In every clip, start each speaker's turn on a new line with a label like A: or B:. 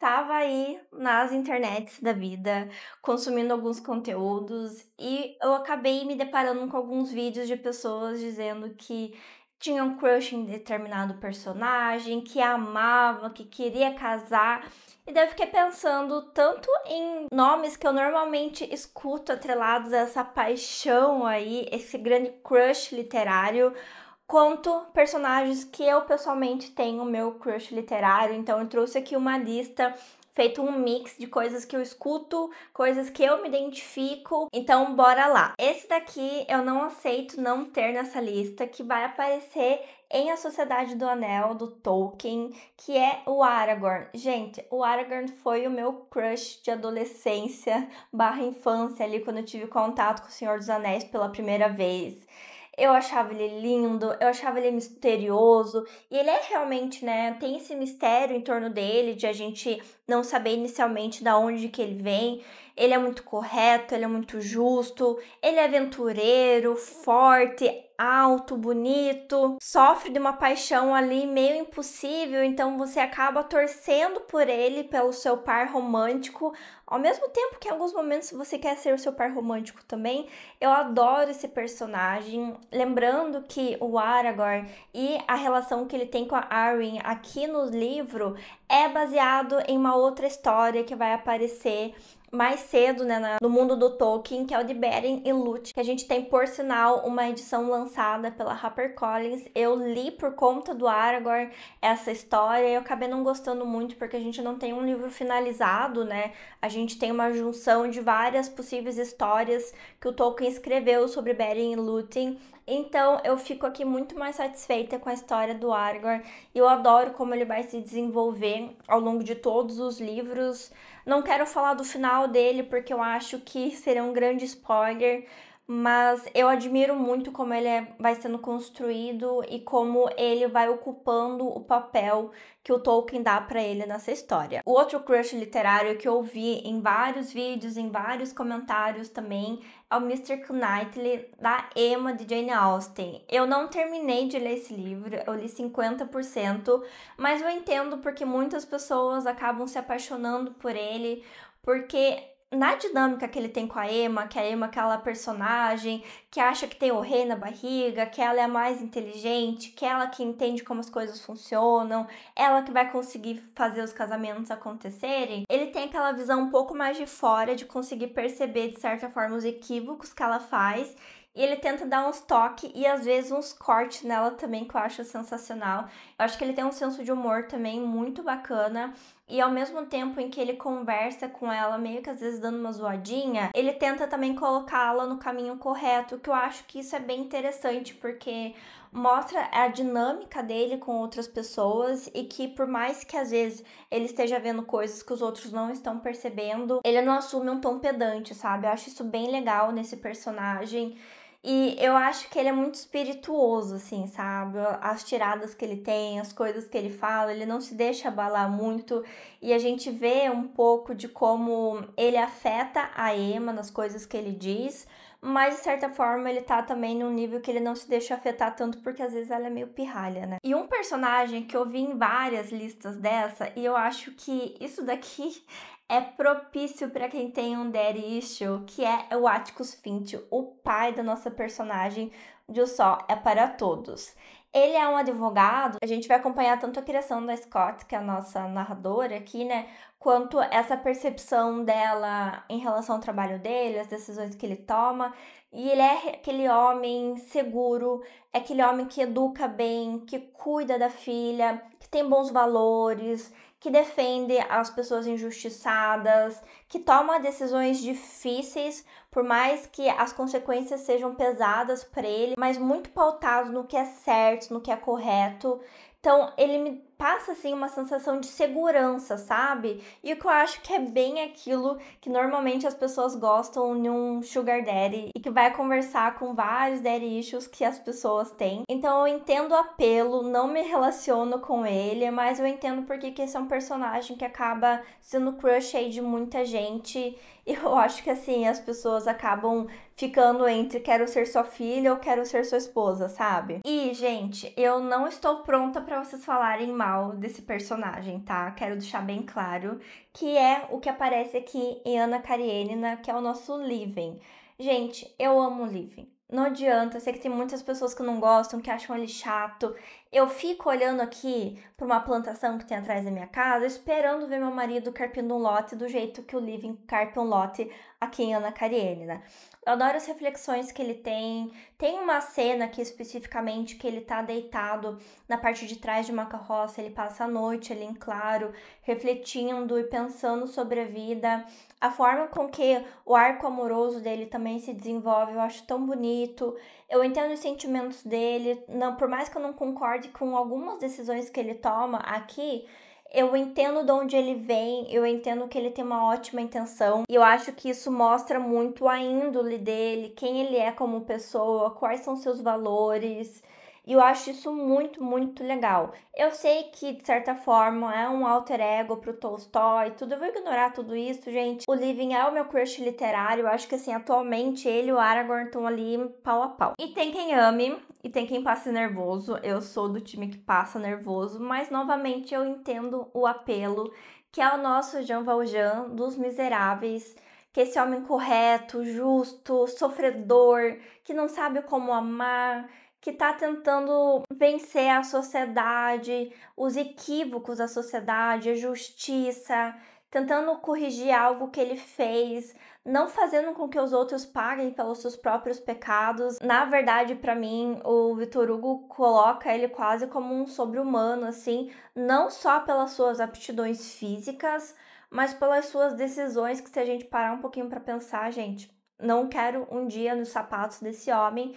A: estava aí nas internets da vida, consumindo alguns conteúdos e eu acabei me deparando com alguns vídeos de pessoas dizendo que tinham crush em determinado personagem, que amava, que queria casar. E daí eu fiquei pensando tanto em nomes que eu normalmente escuto atrelados a essa paixão aí, esse grande crush literário, quanto personagens que eu pessoalmente tenho meu crush literário. Então eu trouxe aqui uma lista, feito um mix de coisas que eu escuto, coisas que eu me identifico. Então bora lá. Esse daqui eu não aceito não ter nessa lista, que vai aparecer em A Sociedade do Anel, do Tolkien, que é o Aragorn. Gente, o Aragorn foi o meu crush de adolescência barra infância ali, quando eu tive contato com o Senhor dos Anéis pela primeira vez. Eu achava ele lindo, eu achava ele misterioso, e ele é realmente, né, tem esse mistério em torno dele, de a gente não saber inicialmente da onde que ele vem. Ele é muito correto, ele é muito justo, ele é aventureiro, forte, alto, bonito, sofre de uma paixão ali meio impossível, então você acaba torcendo por ele, pelo seu par romântico, ao mesmo tempo que em alguns momentos você quer ser o seu par romântico também. Eu adoro esse personagem, lembrando que o Aragorn e a relação que ele tem com a Arwen aqui no livro é baseado em uma outra história que vai aparecer mais cedo, né, no mundo do Tolkien, que é o de Beren e Lúthien, que a gente tem, por sinal, uma edição lançada pela HarperCollins. Eu li por conta do Aragorn essa história e eu acabei não gostando muito, porque a gente não tem um livro finalizado, né? A gente tem uma junção de várias possíveis histórias que o Tolkien escreveu sobre Beren e Lúthien. Então eu fico aqui muito mais satisfeita com a história do Aragorn e eu adoro como ele vai se desenvolver ao longo de todos os livros. Não quero falar do final dele porque eu acho que seria um grande spoiler, mas eu admiro muito como ele vai sendo construído e como ele vai ocupando o papel que o Tolkien dá pra ele nessa história. O outro crush literário que eu vi em vários vídeos, em vários comentários também, é o Mr. Knightley, da Emma, de Jane Austen. Eu não terminei de ler esse livro, eu li 50%, mas eu entendo porque muitas pessoas acabam se apaixonando por ele, porque na dinâmica que ele tem com a Emma, que a Emma é aquela personagem que acha que tem o rei na barriga, que ela é a mais inteligente, que ela que entende como as coisas funcionam, ela que vai conseguir fazer os casamentos acontecerem, ele tem aquela visão um pouco mais de fora, de conseguir perceber de certa forma os equívocos que ela faz, e ele tenta dar uns toques e às vezes uns cortes nela também, que eu acho sensacional. Eu acho que ele tem um senso de humor também muito bacana. E ao mesmo tempo em que ele conversa com ela, meio que às vezes dando uma zoadinha, ele tenta também colocá-la no caminho correto, que eu acho que isso é bem interessante, porque mostra a dinâmica dele com outras pessoas e que por mais que às vezes ele esteja vendo coisas que os outros não estão percebendo, ele não assume um tom pedante, sabe? Eu acho isso bem legal nesse personagem. E eu acho que ele é muito espirituoso, assim, sabe? As tiradas que ele tem, as coisas que ele fala, ele não se deixa abalar muito. E a gente vê um pouco de como ele afeta a Emma nas coisas que ele diz, mas de certa forma ele tá também num nível que ele não se deixa afetar tanto, porque às vezes ela é meio pirralha, né? E um personagem que eu vi em várias listas dessa, e eu acho que isso daqui é propício para quem tem um daddy issue, que é o Atticus Finch, o pai da nossa personagem de O Sol é para Todos. Ele é um advogado, a gente vai acompanhar tanto a criação da Scott, que é a nossa narradora aqui, né, quanto essa percepção dela em relação ao trabalho dele, as decisões que ele toma. E ele é aquele homem seguro, é aquele homem que educa bem, que cuida da filha, que tem bons valores, que defende as pessoas injustiçadas, que toma decisões difíceis, por mais que as consequências sejam pesadas para ele, mas muito pautado no que é certo, no que é correto. Então, ele me passa, assim, uma sensação de segurança, sabe? E o que eu acho que é bem aquilo que normalmente as pessoas gostam em um sugar daddy e que vai conversar com vários daddy issues que as pessoas têm. Então, eu entendo o apelo, não me relaciono com ele, mas eu entendo porque que esse é um personagem que acaba sendo crush aí de muita gente. E eu acho que, assim, as pessoas acabam ficando entre quero ser sua filha ou quero ser sua esposa, sabe? E, gente, eu não estou pronta pra vocês falarem mal principal desse personagem, tá? Quero deixar bem claro, que é o que aparece aqui em Anna Karenina, que é o nosso Living. Gente, eu amo o Living. Não adianta, eu sei que tem muitas pessoas que não gostam, que acham ele chato. Eu fico olhando aqui para uma plantação que tem atrás da minha casa, esperando ver meu marido carpindo um lote do jeito que o Living carpe um lote aqui em Anna Karenina. Eu adoro as reflexões que ele tem. Tem uma cena aqui especificamente que ele tá deitado na parte de trás de uma carroça, ele passa a noite ali em claro, refletindo e pensando sobre a vida. A forma com que o arco amoroso dele também se desenvolve, eu acho tão bonito. Eu entendo os sentimentos dele, não, por mais que eu não concorde com algumas decisões que ele toma aqui, eu entendo de onde ele vem, eu entendo que ele tem uma ótima intenção e eu acho que isso mostra muito a índole dele, quem ele é como pessoa, quais são seus valores. E eu acho isso muito, muito legal. Eu sei que, de certa forma, é um alter ego pro Tolstói e tudo. Eu vou ignorar tudo isso, gente. O Living é o meu crush literário. Eu acho que, assim, atualmente ele e o Aragorn estão ali pau a pau. E tem quem ame e tem quem passe nervoso. Eu sou do time que passa nervoso, mas, novamente, eu entendo o apelo, que é o nosso Jean Valjean dos Miseráveis, que é esse homem correto, justo, sofredor, que não sabe como amar, que tá tentando vencer a sociedade, os equívocos da sociedade, a justiça, tentando corrigir algo que ele fez, não fazendo com que os outros paguem pelos seus próprios pecados. Na verdade, para mim, o Victor Hugo coloca ele quase como um sobre-humano, assim, não só pelas suas aptidões físicas, mas pelas suas decisões, que se a gente parar um pouquinho para pensar, gente, não quero um dia nos sapatos desse homem.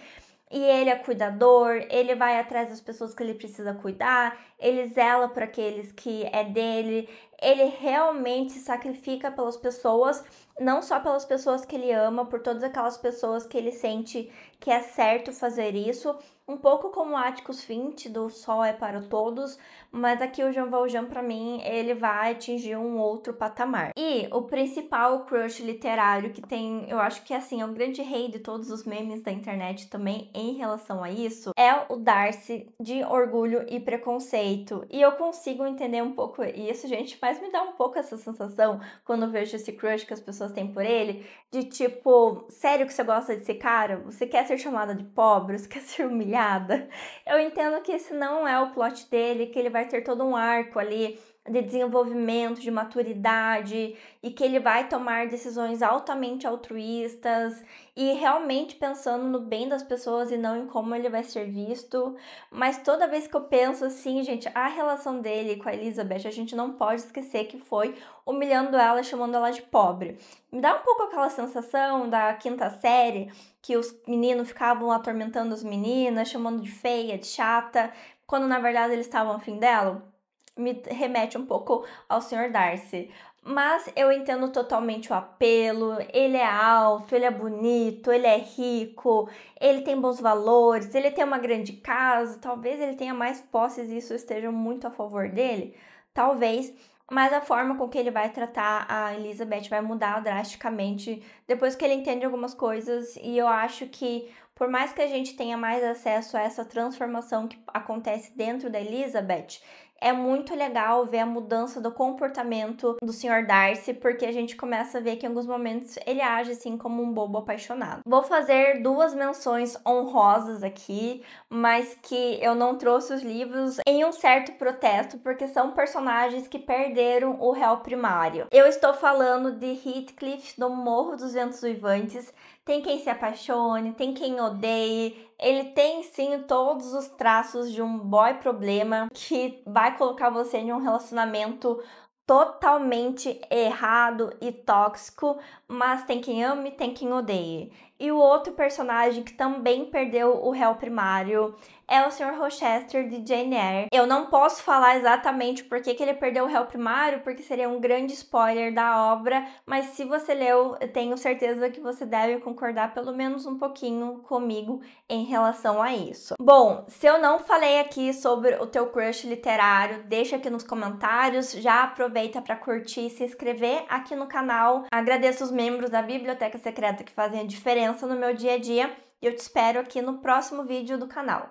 A: E ele é cuidador, ele vai atrás das pessoas que ele precisa cuidar, ele zela por aqueles que é dele, ele realmente se sacrifica pelas pessoas, não só pelas pessoas que ele ama, por todas aquelas pessoas que ele sente que é certo fazer isso, um pouco como Atticus Finch, do Sol é para Todos, mas aqui o Jean Valjean, para mim, ele vai atingir um outro patamar. E o principal crush literário que tem, eu acho que assim, é o grande rei de todos os memes da internet também em relação a isso, é o Darcy de Orgulho e Preconceito. E eu consigo entender um pouco isso, gente, mas me dá um pouco essa sensação quando eu vejo esse crush que as pessoas têm por ele, de tipo, sério que você gosta desse cara? Você quer ser chamada de pobre? Você quer ser humilhada? Eu entendo que esse não é o plot dele, que ele vai ter todo um arco ali de desenvolvimento, de maturidade e que ele vai tomar decisões altamente altruístas e realmente pensando no bem das pessoas e não em como ele vai ser visto. Mas toda vez que eu penso assim, gente, a relação dele com a Elizabeth, a gente não pode esquecer que foi humilhando ela, chamando ela de pobre. Me dá um pouco aquela sensação da quinta série, que os meninos ficavam atormentando as meninas, chamando de feia, de chata, quando na verdade eles estavam afim dela. Me remete um pouco ao Sr. Darcy. Mas eu entendo totalmente o apelo, ele é alto, ele é bonito, ele é rico, ele tem bons valores, ele tem uma grande casa, talvez ele tenha mais posses e isso esteja muito a favor dele, talvez, mas a forma com que ele vai tratar a Elizabeth vai mudar drasticamente depois que ele entende algumas coisas e eu acho que por mais que a gente tenha mais acesso a essa transformação que acontece dentro da Elizabeth, é muito legal ver a mudança do comportamento do Sr. Darcy, porque a gente começa a ver que em alguns momentos ele age assim como um bobo apaixonado. Vou fazer duas menções honrosas aqui, mas que eu não trouxe os livros em um certo protesto, porque são personagens que perderam o réu primário. Eu estou falando de Heathcliff do Morro dos Ventos Uivantes. Tem quem se apaixone, tem quem odeie. Ele tem sim todos os traços de um boy problema que vai colocar você em um relacionamento totalmente errado e tóxico, mas tem quem ame, tem quem odeie. E o outro personagem que também perdeu o réu primário é o Sr. Rochester de Jane Eyre. Eu não posso falar exatamente por que ele perdeu o réu primário, porque seria um grande spoiler da obra, mas se você leu, eu tenho certeza que você deve concordar pelo menos um pouquinho comigo em relação a isso. Bom, se eu não falei aqui sobre o teu crush literário, deixa aqui nos comentários, já aproveita para curtir e se inscrever aqui no canal. Agradeço os membros da Biblioteca Secreta que fazem a diferença no meu dia a dia e eu te espero aqui no próximo vídeo do canal.